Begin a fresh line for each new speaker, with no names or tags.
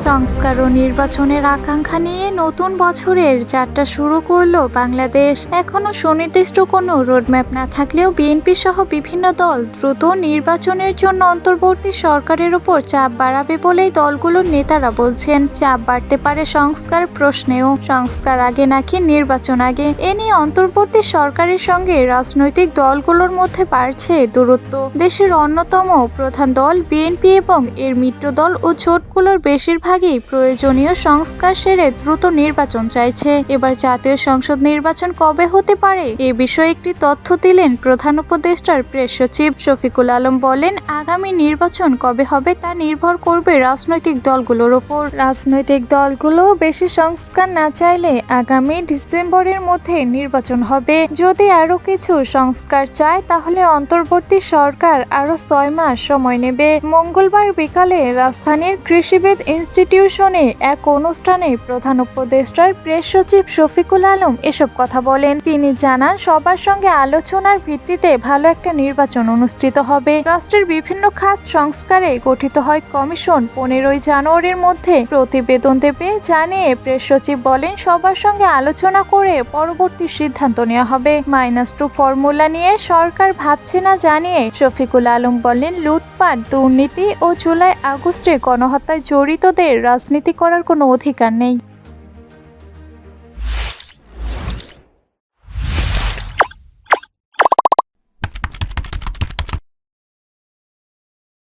সংস্কার ও নির্বাচনের আকাঙ্ক্ষা নিয়ে নতুন বছরের যাত্রা শুরু করলো বাংলাদেশ। এখনো সুনির্দিষ্ট কোনো রোডম্যাপ না থাকলেও বিএনপি সহ বিভিন্ন দল দ্রুত নির্বাচনের জন্য অন্তর্বর্তী সরকারের উপর চাপ বাড়াবে বলেই দলগুলোর নেতারা বলছেন। চাপ বাড়তে পারে সংস্কার প্রশ্নেও। সংস্কার আগে নাকি নির্বাচন আগে, এ নিয়ে অন্তর্বর্তী সরকারের সঙ্গে রাজনৈতিক দলগুলোর মধ্যে বাড়ছে দূরত্ব। দেশের অন্যতম প্রধান দল বিএনপি এবং এর মিত্র দল ও জোটগুলোর বেশিরভাগই প্রয়োজনীয় সংস্কার সেরে দ্রুত নির্বাচন চাইছে। এবার জাতীয় সংসদ নির্বাচন কবে হতে পারে এ বিষয়ে একটি তথ্য দিলেন প্রধান উপদেষ্টার প্রেস সচিব শফিকুল আলম। বলেন, আগামী নির্বাচন কবে হবে তা নির্ভর করবে রাজনৈতিক দলগুলোর ওপর। রাজনৈতিক দলগুলো বেশি সংস্কার না চাইলে আগামী ডিসেম্বরের মধ্যে নির্বাচন হবে। যদি আরো কিছু সংস্কার চায় তাহলে অন্তর্বর্তী সরকার আরো 6 মাস সময় নেবে। মঙ্গলবার বিকালে রাজধানীর কৃষিবিদ ইনস্টিটিউশনে এক অনুষ্ঠানে প্রধান উপদেষ্টার প্রেস সচিব শফিকুল আলম এসব কথা বলেন। তিনি জানান, সবার সঙ্গে আলোচনার ভিত্তিতে ভালো একটা নির্বাচন অনুষ্ঠিত হবে। রাষ্ট্রের বিভিন্ন খাত সংস্কারে গঠিত হয় কমিশন। 15ই জানুয়ারির মধ্যে প্রতিবেদন দেবে জানিয়ে প্রেস সচিব বলেন, সবার সঙ্গে আলোচনা করে পরবর্তী সিদ্ধান্ত নেওয়া হবে। -2 ফর্মুলা নিয়ে সরকার ভাবছে না জানিয়ে শফিকুল আলম বলেন, লুটপাট, দুর্নীতি ও জুলাই আগস্টে গণহত্যায় জড়িতদের রাজনীতি করার কোনো অধিকার নেই।